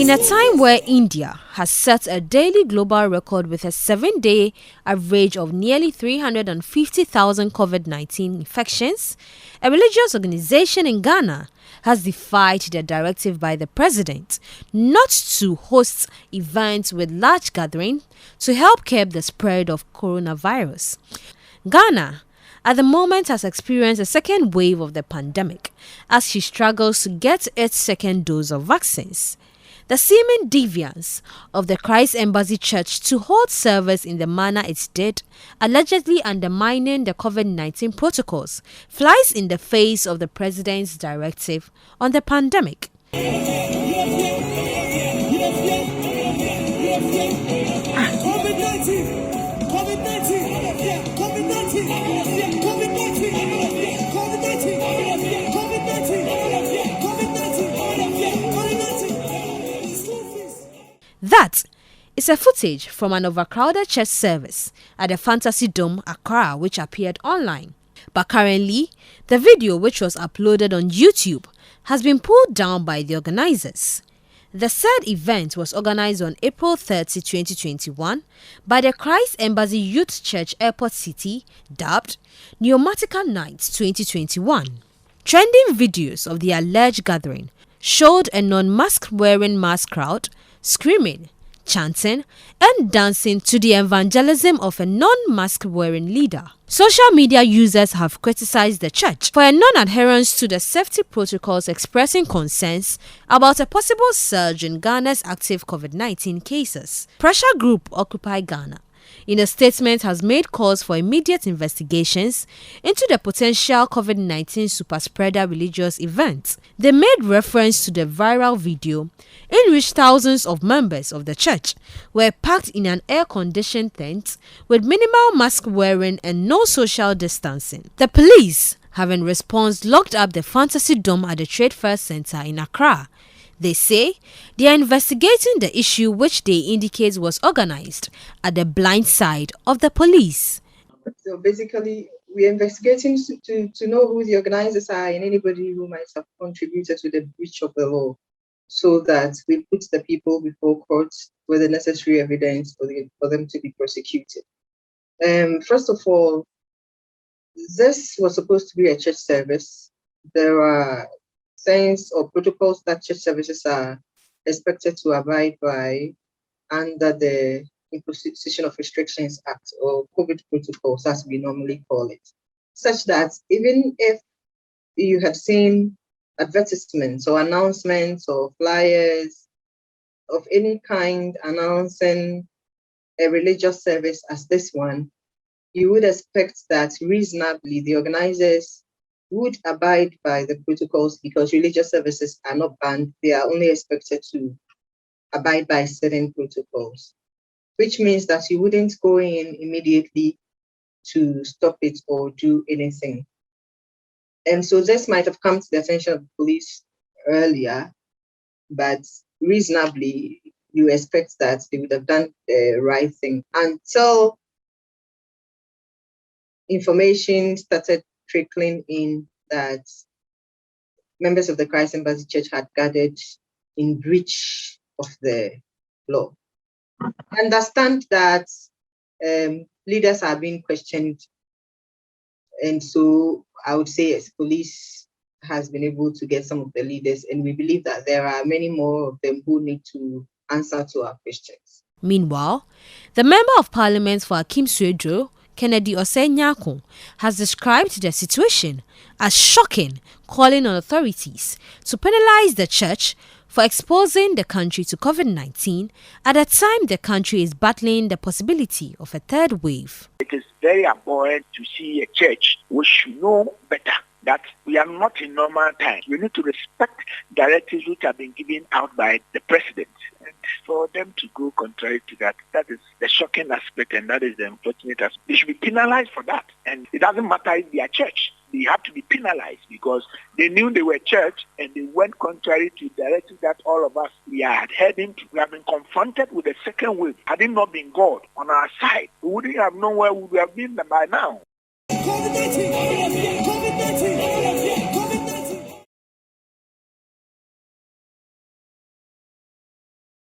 In a time where India has set a daily global record with a 7-day average of nearly 350,000 COVID-19 infections, a religious organization in Ghana has defied the directive by the president not to host events with large gatherings to help curb the spread of coronavirus. Ghana, at the moment, has experienced a second wave of the pandemic as she struggles to get its second dose of vaccines. The seeming deviance of the Christ Embassy Church to hold service in the manner it did, allegedly undermining the COVID-19 protocols, flies in the face of the president's directive on the pandemic. That is a footage from an overcrowded church service at the Fantasy Dome, Accra, which appeared online. But currently, the video, which was uploaded on YouTube, has been pulled down by the organizers. The said event was organized on April 30, 2021 by the Christ Embassy Youth Church Airport City, dubbed Pneumatica Nights 2021. Trending videos of the alleged gathering showed a non-mask wearing mass crowd screaming, chanting, and dancing to the evangelism of a non-mask wearing leader. Social media users have criticized the church for a non-adherence to the safety protocols, expressing concerns about a possible surge in Ghana's active COVID-19 cases. Pressure group Occupy Ghana, in a statement, has made calls for immediate investigations into the potential COVID-19 superspreader religious events. They made reference to the viral video in which thousands of members of the church were packed in an air-conditioned tent with minimal mask wearing and no social distancing. The police have in response locked up the Fantasy Dome at the Trade Fair Center in Accra. They say they are investigating the issue, which they indicate was organized at the blind side of the police. So basically, we're investigating to know who the organizers are and anybody who might have contributed to the breach of the law, so that we put the people before court with the necessary evidence for them to be prosecuted. First of all, this was supposed to be a church service. There are signs or protocols that church services are expected to abide by under the Imposition of Restrictions Act, or COVID protocols as we normally call it, such that even if you had seen advertisements or announcements or flyers of any kind announcing a religious service as this one, you would expect that reasonably the organizers would abide by the protocols, because religious services are not banned. They are only expected to abide by certain protocols, which means that you wouldn't go in immediately to stop it or do anything. And so this might have come to the attention of the police earlier, but reasonably you expect that they would have done the right thing until information started trickling in that members of the Christ Embassy Church had gathered in breach of the law. I understand that leaders are being questioned, and so I would say yes, police has been able to get some of the leaders, and we believe that there are many more of them who need to answer to our questions. Meanwhile, the Member of Parliament for Akim Suedro, Kennedy Osenyako, has described the situation as shocking, calling on authorities to penalize the church for exposing the country to COVID-19 at a time the country is battling the possibility of a third wave. It is very abhorrent to see a church which should know better that we are not in normal times. We need to respect directives which have been given out by the president. And for them to go contrary to that, that is the shocking aspect, and that is the unfortunate aspect. They should be penalized for that. And it doesn't matter if they are church. They have to be penalized because they knew they were church and they went contrary to directives that all of us we are heading to. We have been confronted with a second wave. Had it not been God on our side, we wouldn't have known where we would have been by now.